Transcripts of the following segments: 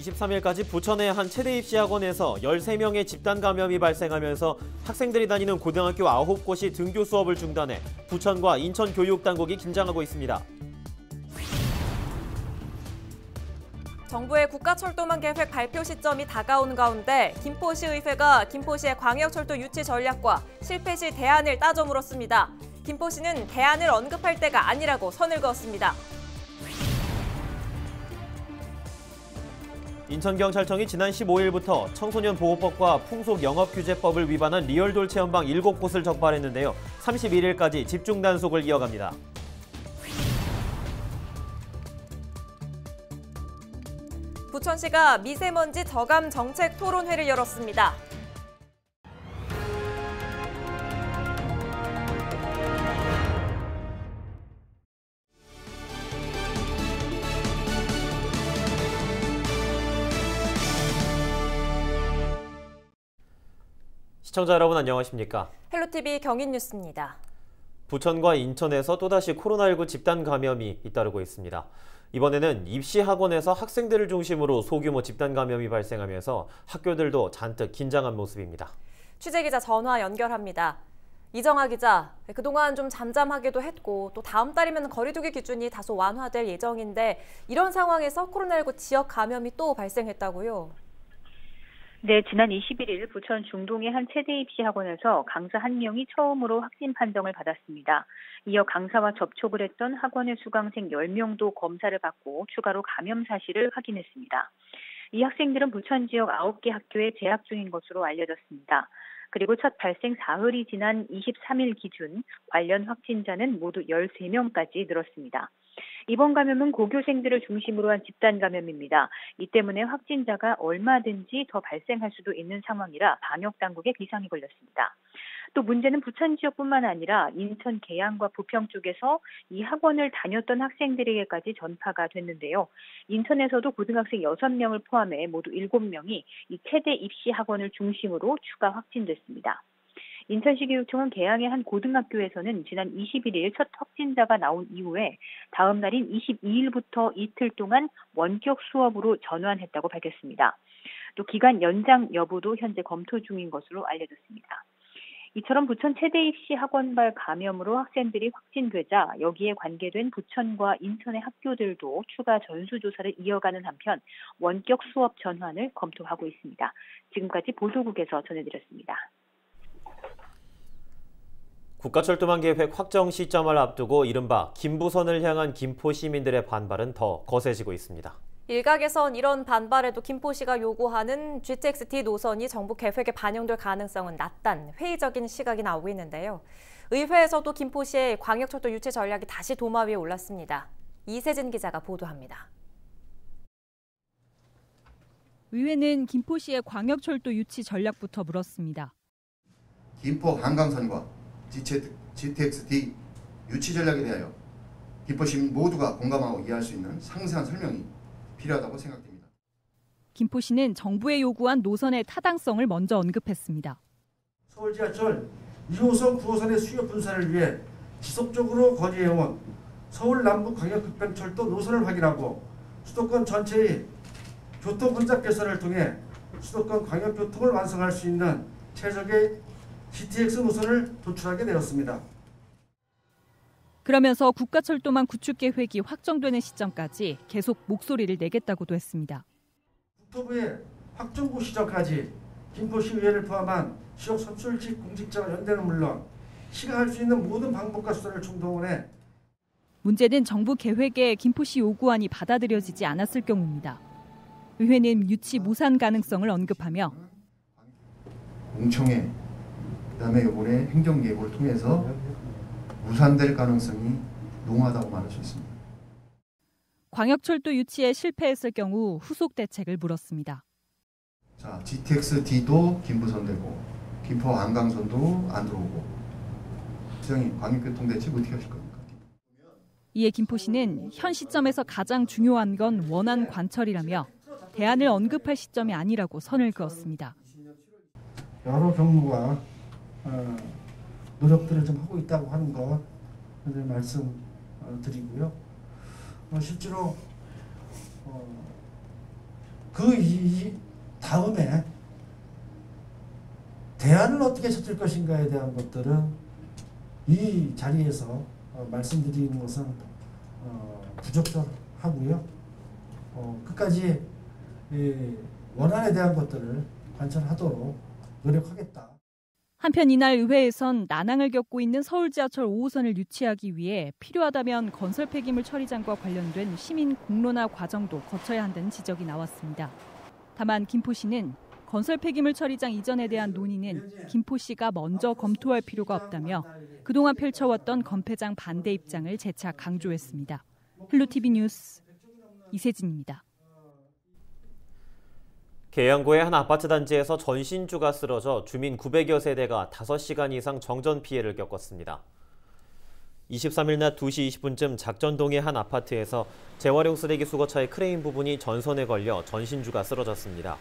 23일까지 부천의 한 체대 입시 학원에서 13명의 집단 감염이 발생하면서 학생들이 다니는 고등학교 9곳이 등교 수업을 중단해 부천과 인천 교육당국이 긴장하고 있습니다. 정부의 국가철도망 계획 발표 시점이 다가오는 가운데 김포시의회가 김포시의 광역철도 유치 전략과 실패 시 대안을 따져 물었습니다. 김포시는 대안을 언급할 때가 아니라고 선을 그었습니다. 인천경찰청이 지난 15일부터 청소년보호법과 풍속영업규제법을 위반한 리얼돌 체험방 7곳을 적발했는데요. 31일까지 집중 단속을 이어갑니다. 부천시가 미세먼지 저감 정책 토론회를 열었습니다. 시청자 여러분 안녕하십니까? 헬로티비 경인뉴스입니다. 부천과 인천에서 또다시 코로나19 집단 감염이 잇따르고 있습니다. 이번에는 입시 학원에서 학생들을 중심으로 소규모 집단 감염이 발생하면서 학교들도 잔뜩 긴장한 모습입니다. 취재기자 전화 연결합니다. 이정아 기자, 그동안 좀 잠잠하기도 했고 또 다음 달이면 거리두기 기준이 다소 완화될 예정인데 이런 상황에서 코로나19 지역 감염이 또 발생했다고요? 네, 지난 21일 부천 중동의 한 체대 입시 학원에서 강사 1명이 처음으로 확진 판정을 받았습니다. 이어 강사와 접촉을 했던 학원의 수강생 10명도 검사를 받고 추가로 감염 사실을 확인했습니다. 이 학생들은 부천 지역 9개 학교에 재학 중인 것으로 알려졌습니다. 그리고 첫 발생 사흘이 지난 23일 기준 관련 확진자는 모두 13명까지 늘었습니다. 이번 감염은 고교생들을 중심으로 한 집단 감염입니다. 이 때문에 확진자가 얼마든지 더 발생할 수도 있는 상황이라 방역당국에 비상이 걸렸습니다. 또 문제는 부천 지역뿐만 아니라 인천 계양과 부평 쪽에서 이 학원을 다녔던 학생들에게까지 전파가 됐는데요. 인천에서도 고등학생 6명을 포함해 모두 7명이 이 체대 입시 학원을 중심으로 추가 확진됐습니다. 인천시 교육청은 계양의 한 고등학교에서는 지난 21일 첫 확진자가 나온 이후에 다음 날인 22일부터 이틀 동안 원격 수업으로 전환했다고 밝혔습니다. 또 기간 연장 여부도 현재 검토 중인 것으로 알려졌습니다. 이처럼 부천 체대 입시 학원발 감염으로 학생들이 확진되자 여기에 관계된 부천과 인천의 학교들도 추가 전수조사를 이어가는 한편 원격 수업 전환을 검토하고 있습니다. 지금까지 보도국에서 전해드렸습니다. 국가철도망 계획 확정 시점을 앞두고 이른바 김부선을 향한 김포 시민들의 반발은 더 거세지고 있습니다. 일각에선 이런 반발에도 김포시가 요구하는 GTX-D 노선이 정부 계획에 반영될 가능성은 낮다는 회의적인 시각이 나오고 있는데요. 의회에서도 김포시의 광역철도 유치 전략이 다시 도마 위에 올랐습니다. 이세진 기자가 보도합니다. 의회는 김포시의 광역철도 유치 전략부터 물었습니다. 김포 한강선과 GTX-D 유치 전략에 대하여 김포 시민 모두가 공감하고 이해할 수 있는 상세한 설명이 필요하다고 생각됩니다. 김포시는 정부에 요구한 노선의 타당성을 먼저 언급했습니다. 서울 지하철 2호선, 9호선의 수요 분산을 위해 지속적으로 건의해온 서울 남부 광역급행철도 노선을 확인하고 수도권 전체의 교통 혼잡 개선을 통해 수도권 광역교통을 완성할 수 있는 최적의 GTX 노선을 도출하게 되었습니다. 그러면서 국가철도망 구축 계획이 확정되는 시점까지 계속 목소리를 내겠다고도 했습니다. 국토부의 확정부 시점까지 김포시의회를 포함한 지역 선출직 공직자와 연대는 물론 시가 할 수 있는 모든 방법과 수단을 총동원해 문제는 정부 계획에 김포시 요구안이 받아들여지지 않았을 경우입니다. 의회는 유치 무산 가능성을 언급하며 공청회, 그다음에 이번에 행정계획을 통해서 무산될 가능성이 농후하다고 말할 수 있습니다. 광역철도 유치에 실패했을 경우 후속 대책을 물었습니다. 자, GTX-D도 김부선되고 김포 한강선도 안 들어오고 시장이 광역교통 대책 어떻게 하실 겁니까? 이에 김포시는 현 시점에서 가장 중요한 건 원안 관철이라며 대안을 언급할 시점이 아니라고 선을 그었습니다. 여러 경로가 노력들을 좀 하고 있다고 하는 거 말씀드리고요. 실제로 다음에 대안을 어떻게 찾을 것인가에 대한 것들은 이 자리에서 말씀드리는 것은 부적절하고요. 끝까지 원안에 대한 것들을 관철하도록 노력하겠다. 한편 이날 의회에선 난항을 겪고 있는 서울 지하철 5호선을 유치하기 위해 필요하다면 건설 폐기물 처리장과 관련된 시민 공론화 과정도 거쳐야 한다는 지적이 나왔습니다. 다만 김포시는 건설 폐기물 처리장 이전에 대한 논의는 김포시가 먼저 검토할 필요가 없다며 그동안 펼쳐왔던 건폐장 반대 입장을 재차 강조했습니다. 헬로티비 뉴스 이세진입니다. 계양구의 한 아파트 단지에서 전신주가 쓰러져 주민 900여 세대가 5시간 이상 정전 피해를 겪었습니다. 23일 낮 2시 20분쯤 작전동의 한 아파트에서 재활용 쓰레기 수거차의 크레인 부분이 전선에 걸려 전신주가 쓰러졌습니다.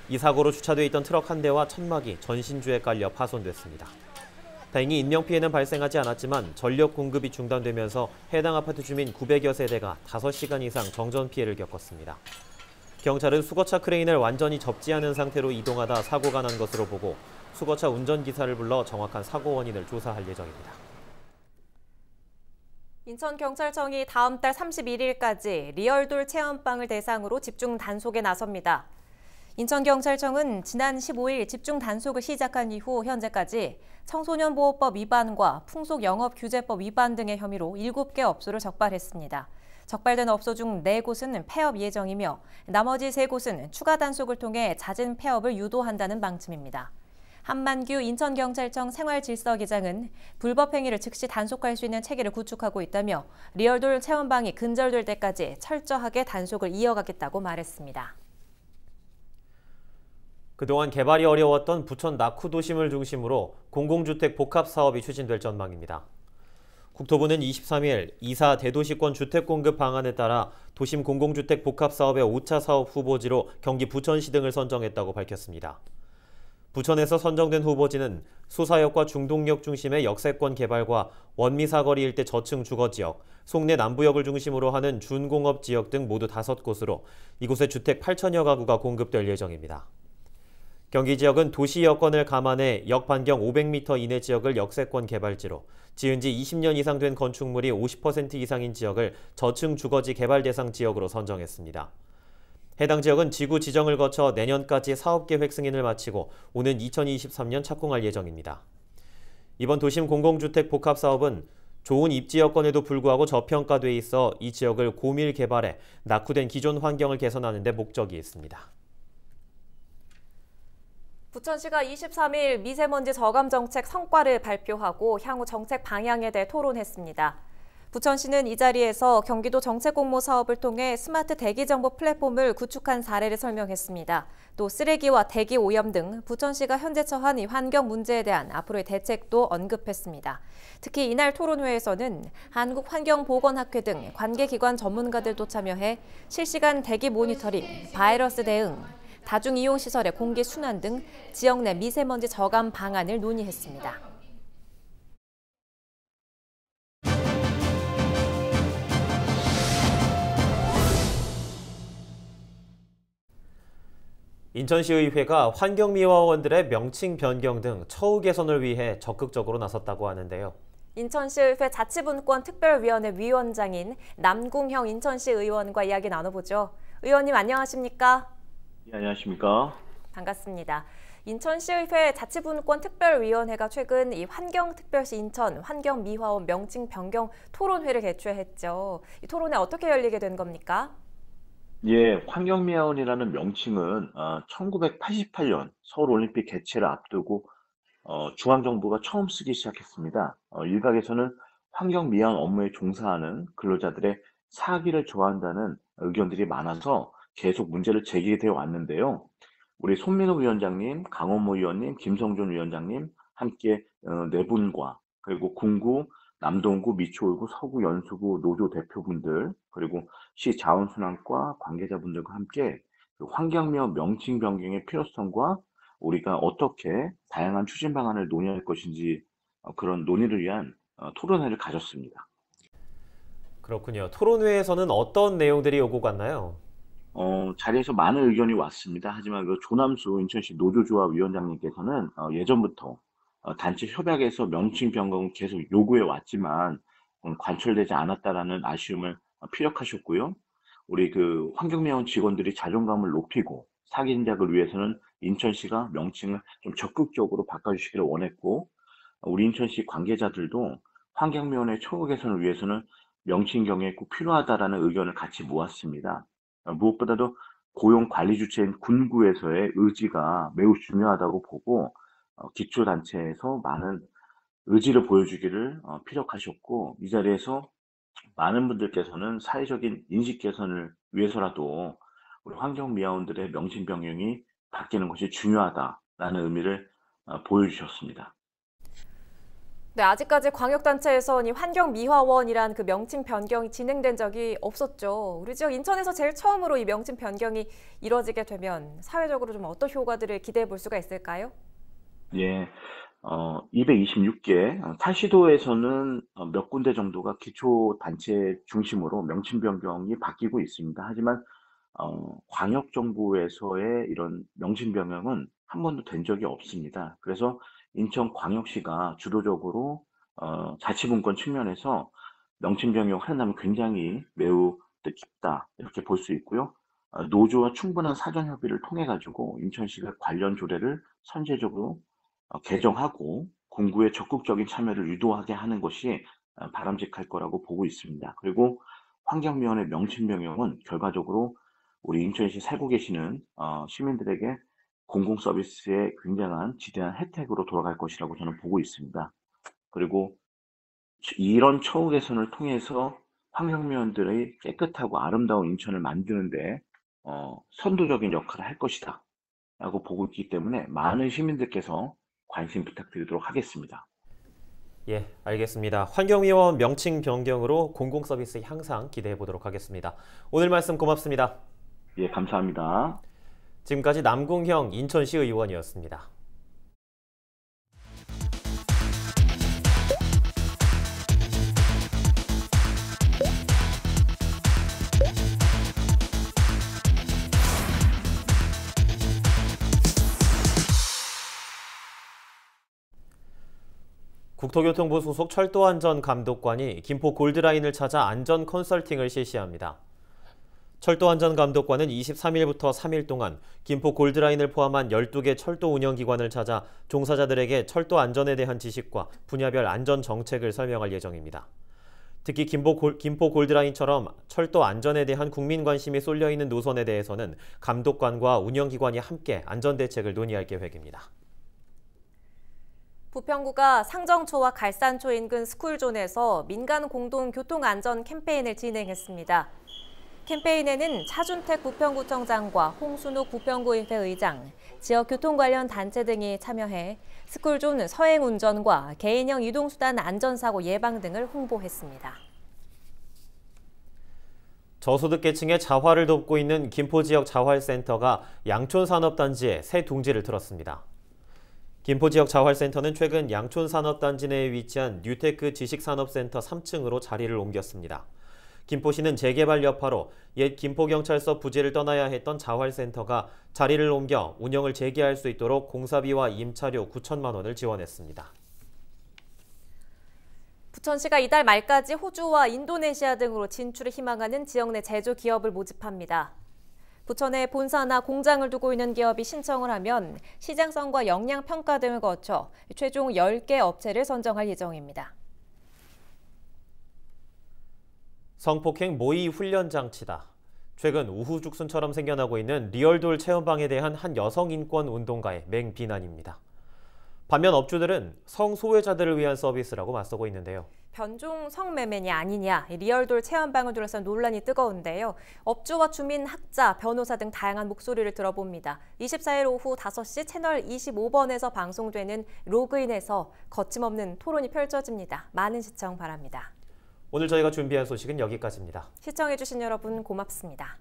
이 사고로 주차돼 있던 트럭 한 대와 천막이 전신주에 깔려 파손됐습니다. 다행히 인명피해는 발생하지 않았지만 전력 공급이 중단되면서 해당 아파트 주민 900여 세대가 5시간 이상 정전 피해를 겪었습니다. 경찰은 수거차 크레인을 완전히 접지하는 상태로 이동하다 사고가 난 것으로 보고 수거차 운전기사를 불러 정확한 사고 원인을 조사할 예정입니다. 인천경찰청이 다음 달 31일까지 리얼돌 체험방을 대상으로 집중 단속에 나섭니다. 인천경찰청은 지난 15일 집중 단속을 시작한 이후 현재까지 청소년보호법 위반과 풍속영업규제법 위반 등의 혐의로 7개 업소를 적발했습니다. 적발된 업소 중 4곳은 폐업 예정이며 나머지 3곳은 추가 단속을 통해 잦은 폐업을 유도한다는 방침입니다. 한만규 인천경찰청 생활질서기장은 불법 행위를 즉시 단속할 수 있는 체계를 구축하고 있다며 리얼돌 체험방이 근절될 때까지 철저하게 단속을 이어가겠다고 말했습니다. 그동안 개발이 어려웠던 부천 낙후도심을 중심으로 공공주택 복합사업이 추진될 전망입니다. 국토부는 23일 2사 대도시권 주택공급 방안에 따라 도심 공공주택 복합사업의 5차 사업 후보지로 경기 부천시 등을 선정했다고 밝혔습니다. 부천에서 선정된 후보지는 수사역과 중동역 중심의 역세권 개발과 원미사거리 일대 저층 주거지역, 송내 남부역을 중심으로 하는 준공업지역 등 모두 5곳으로 이곳에 주택 8천여 가구가 공급될 예정입니다. 경기 지역은 도시 여건을 감안해 역 반경 500m 이내 지역을 역세권 개발지로, 지은 지 20년 이상 된 건축물이 50% 이상인 지역을 저층 주거지 개발 대상 지역으로 선정했습니다. 해당 지역은 지구 지정을 거쳐 내년까지 사업계획 승인을 마치고 오는 2023년 착공할 예정입니다. 이번 도심 공공주택 복합사업은 좋은 입지 여건에도 불구하고 저평가돼 있어 이 지역을 고밀 개발해 낙후된 기존 환경을 개선하는 데 목적이 있습니다. 부천시가 23일 미세먼지 저감 정책 성과를 발표하고 향후 정책 방향에 대해 토론했습니다. 부천시는 이 자리에서 경기도 정책공모 사업을 통해 스마트 대기정보 플랫폼을 구축한 사례를 설명했습니다. 또 쓰레기와 대기 오염 등 부천시가 현재 처한 이 환경 문제에 대한 앞으로의 대책도 언급했습니다. 특히 이날 토론회에서는 한국환경보건학회 등 관계기관 전문가들도 참여해 실시간 대기 모니터링, 바이러스 대응, 다중이용시설의 공기 순환 등 지역 내 미세먼지 저감 방안을 논의했습니다. 인천시의회가 환경미화원들의 명칭 변경 등 처우 개선을 위해 적극적으로 나섰다고 하는데요. 인천시의회 자치분권 특별위원회 위원장인 남궁형 인천시 의원과 이야기 나눠보죠. 의원님 안녕하십니까? 네, 안녕하십니까? 반갑습니다. 인천시의회 자치분권 특별위원회가 최근 이 환경특별시 인천 환경미화원 명칭 변경 토론회를 개최했죠. 이 토론회 어떻게 열리게 된 겁니까? 예, 환경미화원이라는 명칭은 1988년 서울올림픽 개최를 앞두고 중앙정부가 처음 쓰기 시작했습니다. 일각에서는 환경미화원 업무에 종사하는 근로자들의 사기를 좋아한다는 의견들이 많아서 계속 문제를 제기되어 왔는데요. 우리 손민호 위원장님, 강원모 의원님, 김성준 위원장님 함께 네 분과 그리고 군구, 남동구, 미추홀구, 서구, 연수구 노조 대표분들 그리고 시 자원순환과 관계자분들과 함께 그 환경미화원 명칭 변경의 필요성과 우리가 어떻게 다양한 추진 방안을 논의할 것인지 그런 논의를 위한 토론회를 가졌습니다. 그렇군요. 토론회에서는 어떤 내용들이 오고 갔나요? 자리에서 많은 의견이 왔습니다. 하지만 그 조남수 인천시 노조조합 위원장님께서는 예전부터 단체 협약에서 명칭 변경을 계속 요구해 왔지만 관철되지 않았다라는 아쉬움을 피력하셨고요. 우리 그 환경미화원 직원들이 자존감을 높이고 사기 진작을 위해서는 인천시가 명칭을 좀 적극적으로 바꿔주시기를 원했고, 우리 인천시 관계자들도 환경미화원의 처우 개선을 위해서는 명칭 경에 꼭 필요하다라는 의견을 같이 모았습니다. 무엇보다도 고용 관리 주체인 군구에서의 의지가 매우 중요하다고 보고 기초단체에서 많은 의지를 보여주기를 피력하셨고, 이 자리에서 많은 분들께서는 사회적인 인식 개선을 위해서라도 우리 환경미화원들의 명칭 변경이 바뀌는 것이 중요하다라는 의미를 보여주셨습니다. 네, 아직까지 광역단체에선 이 환경미화원이란 그 명칭 변경이 진행된 적이 없었죠. 우리 지역 인천에서 제일 처음으로 이 명칭 변경이 이뤄지게 되면 사회적으로 좀 어떤 효과들을 기대해 볼 수가 있을까요? 예, 226개, 타시도에서는 몇 군데 정도가 기초단체 중심으로 명칭 변경이 바뀌고 있습니다. 하지만 광역정부에서의 이런 명칭 변경은 한 번도 된 적이 없습니다. 그래서 인천광역시가 주도적으로 자치분권 측면에서 명칭 변경을 한다면 굉장히 매우 뜻깊다 이렇게 볼 수 있고요. 노조와 충분한 사전 협의를 통해 가지고 인천시가 관련 조례를 선제적으로 개정하고 공구의 적극적인 참여를 유도하게 하는 것이 바람직할 거라고 보고 있습니다. 그리고 환경미화원의 명칭 변경은 결과적으로 우리 인천시 살고 계시는 시민들에게 공공서비스의 굉장한 지대한 혜택으로 돌아갈 것이라고 저는 보고 있습니다. 그리고 이런 처우 개선을 통해서 환경미화원들의 깨끗하고 아름다운 인천을 만드는데 선도적인 역할을 할 것이다 라고 보고 있기 때문에 많은 시민들께서 관심 부탁드리도록 하겠습니다. 예, 알겠습니다. 환경미화원 명칭 변경으로 공공서비스 향상 기대해 보도록 하겠습니다. 오늘 말씀 고맙습니다. 예, 감사합니다. 지금까지 남궁형 인천시 의원이었습니다. 국토교통부 소속 철도안전감독관이 김포 골드라인을 찾아 안전 컨설팅을 실시합니다. 철도안전감독관은 23일부터 3일 동안 김포 골드라인을 포함한 12개 철도 운영기관을 찾아 종사자들에게 철도 안전에 대한 지식과 분야별 안전 정책을 설명할 예정입니다. 특히 김포 골드라인처럼 철도 안전에 대한 국민 관심이 쏠려있는 노선에 대해서는 감독관과 운영기관이 함께 안전대책을 논의할 계획입니다. 부평구가 상정초와 갈산초 인근 스쿨존에서 민간 공동 교통안전 캠페인을 진행했습니다. 캠페인에는 차준택 부평구청장과 홍순욱 부평구의회 의장, 지역 교통 관련 단체 등이 참여해 스쿨존 서행 운전과 개인형 이동수단 안전사고 예방 등을 홍보했습니다. 저소득계층의 자활을 돕고 있는 김포 지역 자활센터가 양촌산업단지에 새 둥지를 틀었습니다. 김포 지역 자활센터는 최근 양촌산업단지 내에 위치한 뉴테크 지식산업센터 3층으로 자리를 옮겼습니다. 김포시는 재개발 여파로 옛 김포경찰서 부지를 떠나야 했던 자활센터가 자리를 옮겨 운영을 재개할 수 있도록 공사비와 임차료 9천만 원을 지원했습니다. 부천시가 이달 말까지 호주와 인도네시아 등으로 진출을 희망하는 지역 내 제조기업을 모집합니다. 부천에 본사나 공장을 두고 있는 기업이 신청을 하면 시장성과 역량평가 등을 거쳐 최종 10개 업체를 선정할 예정입니다. 성폭행 모의 훈련 장치다. 최근 우후죽순처럼 생겨나고 있는 리얼돌 체험방에 대한 한 여성 인권 운동가의 맹비난입니다. 반면 업주들은 성소외자들을 위한 서비스라고 맞서고 있는데요. 변종 성매매냐 아니냐, 리얼돌 체험방을 둘러싼 논란이 뜨거운데요. 업주와 주민, 학자, 변호사 등 다양한 목소리를 들어봅니다. 24일 오후 5시 채널 25번에서 방송되는 로그인에서 거침없는 토론이 펼쳐집니다. 많은 시청 바랍니다. 오늘 저희가 준비한 소식은 여기까지입니다. 시청해주신 여러분 고맙습니다.